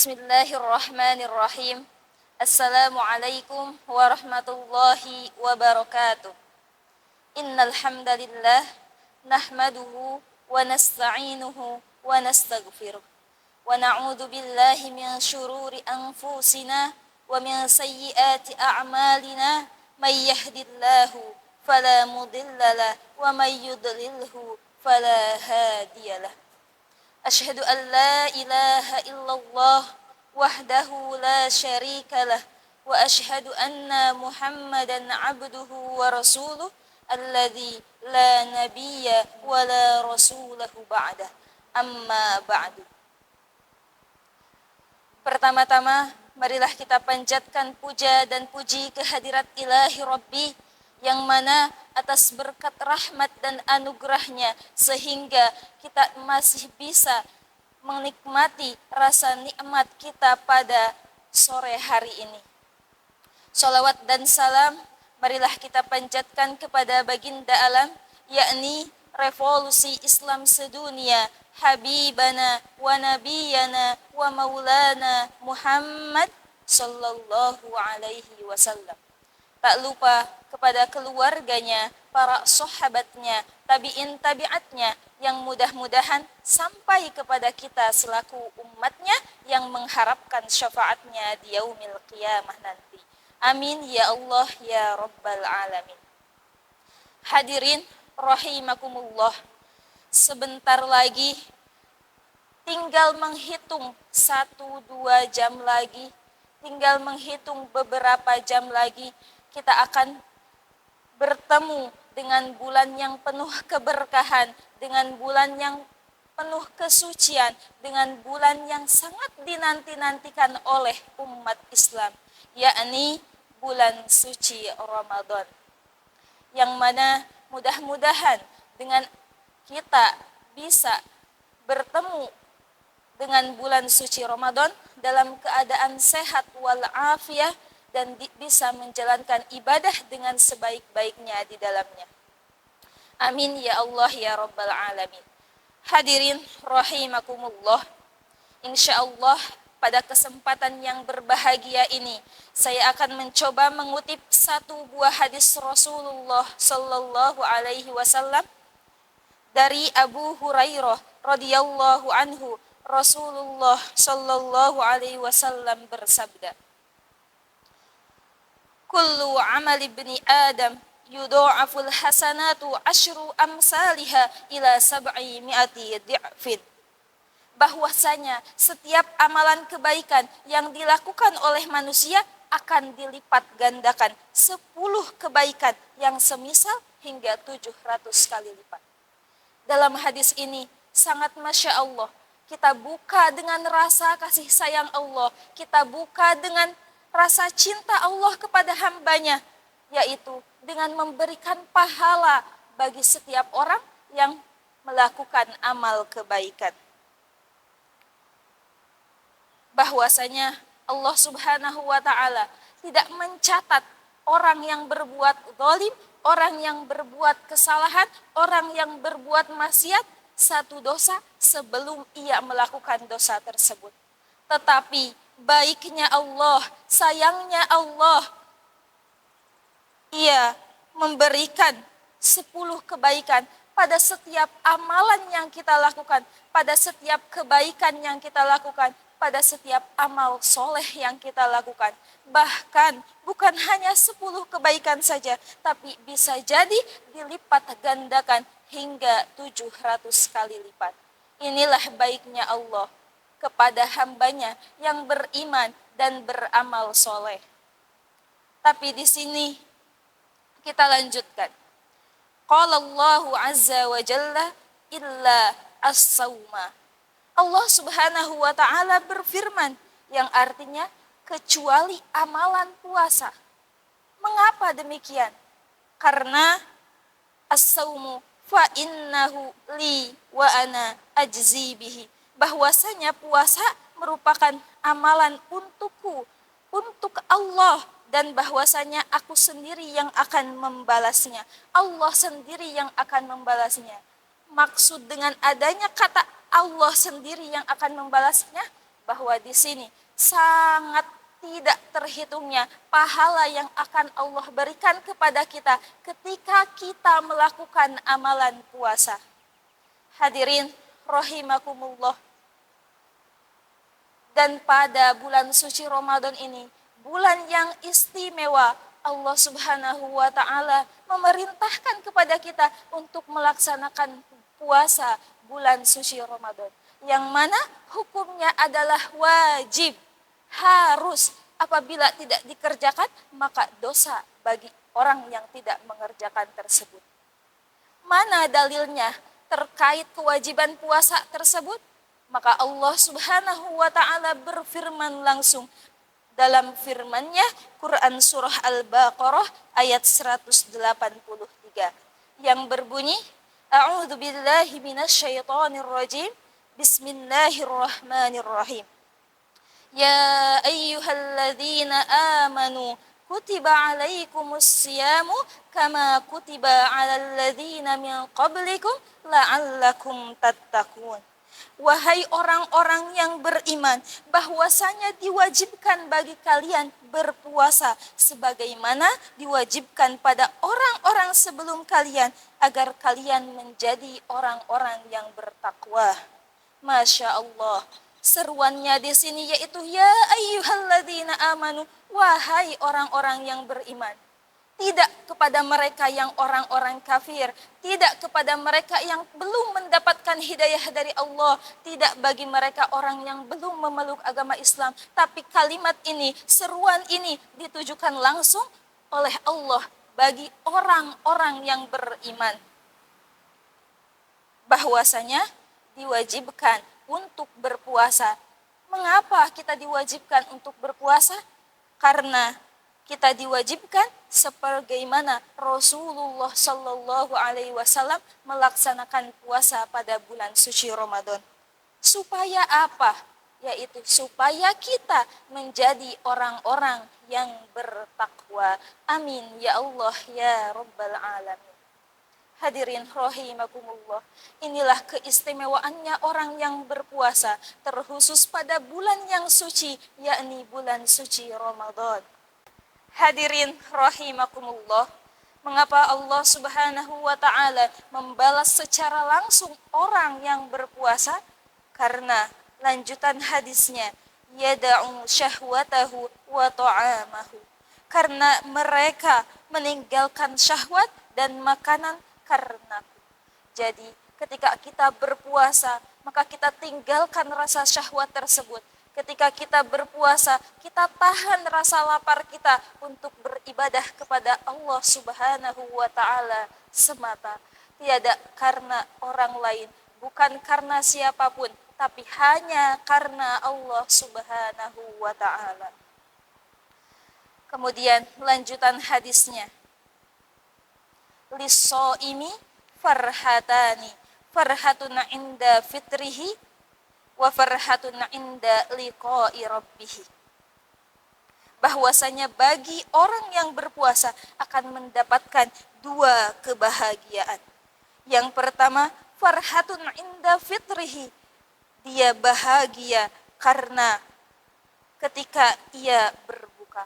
Bismillahirrahmanirrahim. Assalamualaikum warahmatullahi wabarakatuh. Innal hamdalillah nahmaduhu wa nasta'inuhu wa nastaghfiruh wa na'udzu billahi min syururi anfusina wa min sayyiati a'malina may yahdihillahu fala mudilla lahu wa may yudlilhu fala hadiyalah. Asyhadu an la ilaha illallah wahdahu la syarika lah wa asyhadu anna Muhammadan abduhu wa rasuluh alladzi la nabiyya wa la rasulahu ba'dah. Amma ba'du. Pertama-tama, marilah kita panjatkan puja dan puji kehadirat Ilahi Rabbi yang mana atas berkat rahmat dan anugerahnya sehingga kita masih bisa menikmati rasa nikmat kita pada sore hari ini. Salawat dan salam marilah kita panjatkan kepada baginda alam, yakni revolusi Islam sedunia, Habibana wa Nabiyana wa Maulana Muhammad sallallahu alaihi wasallam. Tak lupa kepada keluarganya, para sahabatnya, tabi'in tabi'atnya yang mudah-mudahan sampai kepada kita selaku umatnya yang mengharapkan syafaatnya di yaumil qiyamah nanti. Amin ya Allah ya Rabbal Alamin. Hadirin rahimakumullah, sebentar lagi tinggal menghitung 1-2 jam lagi, tinggal menghitung beberapa jam lagi kita akan bertemu dengan bulan yang penuh keberkahan, dengan bulan yang penuh kesucian, dengan bulan yang sangat dinanti-nantikan oleh umat Islam, yakni bulan suci Ramadan. Yang mana mudah-mudahan dengan kita bisa bertemu dengan bulan suci Ramadan dalam keadaan sehat walafiat dan bisa menjalankan ibadah dengan sebaik-baiknya di dalamnya. Amin ya Allah ya Rabbal Alamin. Hadirin rahimakumullah, insyaallah pada kesempatan yang berbahagia ini saya akan mencoba mengutip satu buah hadis Rasulullah sallallahu alaihi wasallam dari Abu Hurairah radhiyallahu anhu. Rasulullah sallallahu alaihi wasallam bersabda, kullu amali ibni Adam yudha'aful hasanatu asyru amsalha ila 700 di'fin. Bahwasanya setiap amalan kebaikan yang dilakukan oleh manusia akan dilipat gandakan 10 kebaikan yang semisal hingga 700 kali lipat. Dalam hadis ini sangat Masya Allah, kita buka dengan rasa kasih sayang Allah, kita buka dengan rasa cinta Allah kepada hambanya, yaitu dengan memberikan pahala bagi setiap orang yang melakukan amal kebaikan. Bahwasanya Allah Subhanahu wa ta'ala tidak mencatat orang yang berbuat zalim, orang yang berbuat kesalahan, orang yang berbuat maksiat satu dosa sebelum ia melakukan dosa tersebut. Tetapi baiknya Allah, sayangnya Allah, ia memberikan 10 kebaikan pada setiap amalan yang kita lakukan, pada setiap kebaikan yang kita lakukan, pada setiap amal soleh yang kita lakukan. Bahkan bukan hanya 10 kebaikan saja, tapi bisa jadi dilipat gandakan hingga 700 kali lipat. Inilah baiknya Allah kepada hambanya yang beriman dan beramal soleh. Tapi di sini kita lanjutkan. Qala Allahu azza wa jalla illa as-sawma. Allah Subhanahu wa ta'ala berfirman yang artinya kecuali amalan puasa. Mengapa demikian? Karena as-sawmu fa innahu li wa ana ajzi bihi. Bahwasanya puasa merupakan amalan untukku, untuk Allah, dan bahwasanya aku sendiri yang akan membalasnya. Allah sendiri yang akan membalasnya. Maksud dengan adanya kata Allah sendiri yang akan membalasnya, bahwa di sini sangat tidak terhitungnya pahala yang akan Allah berikan kepada kita ketika kita melakukan amalan puasa. Hadirin rahimakumullah. Dan pada bulan suci Ramadan ini, bulan yang istimewa, Allah Subhanahu wa taala memerintahkan kepada kita untuk melaksanakan puasa bulan suci Ramadan. Yang mana hukumnya adalah wajib, harus. Apabila tidak dikerjakan, maka dosa bagi orang yang tidak mengerjakan tersebut. Mana dalilnya terkait kewajiban puasa tersebut? Maka Allah Subhanahu wa taala berfirman langsung dalam firman-Nya, Quran surah Al-Baqarah ayat 183 yang berbunyi, A'udzu billahi minasyaitonir rajim. Bismillahirrahmanirrahim. Ya ayyuhalladzina amanu kutiba alaikumus siyamu kama kutiba alal ladzina min qablikum la'allakum tattaqun. Wahai orang-orang yang beriman, bahwasanya diwajibkan bagi kalian berpuasa sebagaimana diwajibkan pada orang-orang sebelum kalian agar kalian menjadi orang-orang yang bertakwa. Masya Allah. Seruannya di sini yaitu ya ayyuhalladzina amanu, wahai orang-orang yang beriman. Tidak kepada mereka yang orang-orang kafir, tidak kepada mereka yang belum mendapatkan hidayah dari Allah, tidak bagi mereka orang yang belum memeluk agama Islam, tapi kalimat ini, seruan ini ditujukan langsung oleh Allah bagi orang-orang yang beriman. Bahwasanya diwajibkan untuk berpuasa. Mengapa kita diwajibkan untuk berpuasa? Karena kita diwajibkan sebagaimana Rasulullah Shallallahu Alaihi Wasallam melaksanakan puasa pada bulan suci Ramadan. Supaya apa? Yaitu supaya kita menjadi orang-orang yang bertakwa. Amin ya Allah ya Rabbal Alamin. Hadirin rahimakumullah, inilah keistimewaannya orang yang berpuasa, terkhusus pada bulan yang suci, yakni bulan suci Ramadan. Hadirin rahimakumullah, mengapa Allah Subhanahu wa taala membalas secara langsung orang yang berpuasa? Karena lanjutan hadisnya, yada'u syahwatahu wa ta'amahu. Karena mereka meninggalkan syahwat dan makanan karenaku. Jadi ketika kita berpuasa, maka kita tinggalkan rasa syahwat tersebut. Ketika kita berpuasa, kita tahan rasa lapar kita untuk beribadah kepada Allah Subhanahu wa taala semata. Tiada karena orang lain, bukan karena siapapun, tapi hanya karena Allah Subhanahu wa taala. Kemudian lanjutan hadisnya, lis-shaimi farhatani, farhatun inda fitrihi wa farhatun inda liqa'i rabbih. Bahwasanya bagi orang yang berpuasa akan mendapatkan dua kebahagiaan. Yang pertama, farhatun inda fitrihi, dia bahagia karena ketika ia berbuka.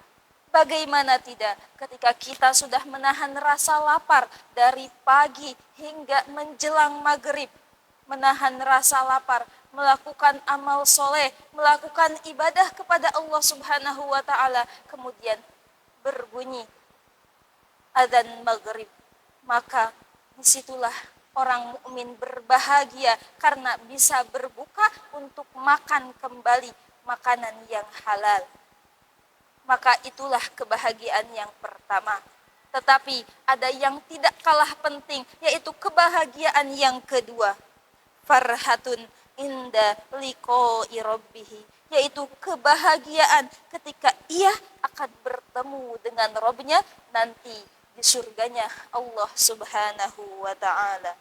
Bagaimana tidak ketika kita sudah menahan rasa lapar dari pagi hingga menjelang maghrib, menahan rasa lapar, melakukan amal soleh, melakukan ibadah kepada Allah Subhanahu wa taala, kemudian berbunyi adzan maghrib, maka disitulah orang mukmin berbahagia karena bisa berbuka untuk makan kembali makanan yang halal. Maka itulah kebahagiaan yang pertama. Tetapi ada yang tidak kalah penting, yaitu kebahagiaan yang kedua. Farhatun inda liqa'i rabbih, yaitu kebahagiaan ketika ia akan bertemu dengan Rabb-nya nanti di surganya Allah Subhanahu wa taala.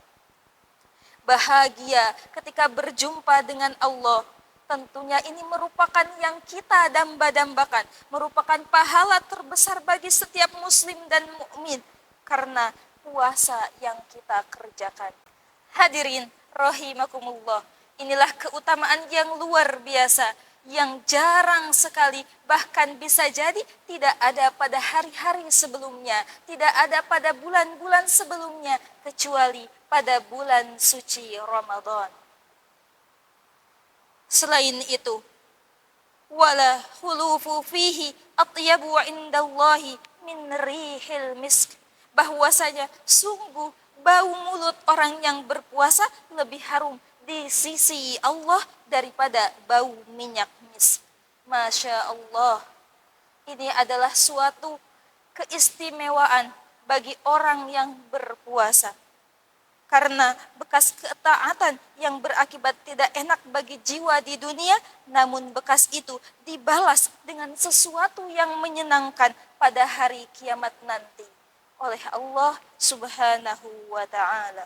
Bahagia ketika berjumpa dengan Allah. Tentunya ini merupakan yang kita damba-dambakan, merupakan pahala terbesar bagi setiap muslim dan mukmin karena puasa yang kita kerjakan. Hadirin rahimakumullah, inilah keutamaan yang luar biasa yang jarang sekali, bahkan bisa jadi tidak ada pada hari-hari sebelumnya, tidak ada pada bulan-bulan sebelumnya, kecuali pada bulan suci Ramadan. Selain itu, wala khulufu fihi atyabu indallahi min rihil misk, bahwasanya sungguh bau mulut orang yang berpuasa lebih harum di sisi Allah daripada bau minyak misk. Masya Allah, ini adalah suatu keistimewaan bagi orang yang berpuasa. Karena bekas ketaatan yang berakibat tidak enak bagi jiwa di dunia, namun bekas itu dibalas dengan sesuatu yang menyenangkan pada hari kiamat nanti oleh Allah Subhanahu wa Ta'ala.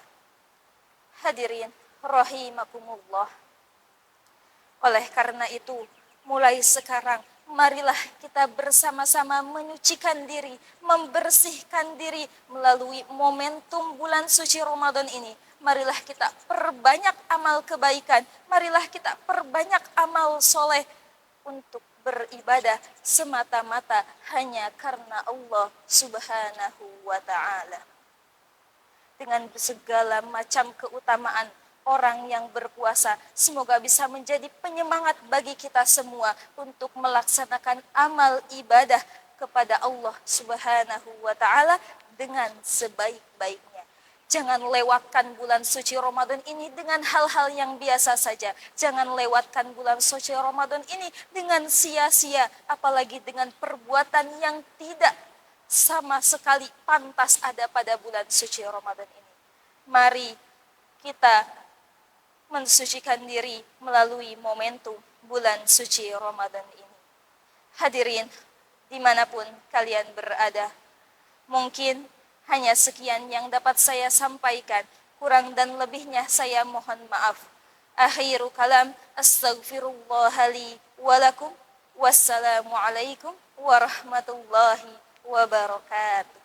Hadirin rahimakumullah. Oleh karena itu, mulai sekarang marilah kita bersama-sama menyucikan diri, membersihkan diri melalui momentum bulan suci Ramadan ini. Marilah kita perbanyak amal kebaikan, marilah kita perbanyak amal soleh untuk beribadah semata-mata hanya karena Allah Subhanahu wa Ta'ala. Dengan segala macam keutamaan orang yang berpuasa, semoga bisa menjadi penyemangat bagi kita semua untuk melaksanakan amal ibadah kepada Allah Subhanahu wa Ta'ala dengan sebaik-baiknya. Jangan lewatkan bulan suci Ramadan ini dengan hal-hal yang biasa saja. Jangan lewatkan bulan suci Ramadan ini dengan sia-sia, apalagi dengan perbuatan yang tidak sama sekali pantas ada pada bulan suci Ramadan ini. Mari kita mensucikan diri melalui momentum bulan suci Ramadan ini. Hadirin, dimanapun kalian berada, mungkin hanya sekian yang dapat saya sampaikan. Kurang dan lebihnya saya mohon maaf. Akhiru kalam, astaghfirullahali walakum. Wassalamualaikum warahmatullahi wabarakatuh.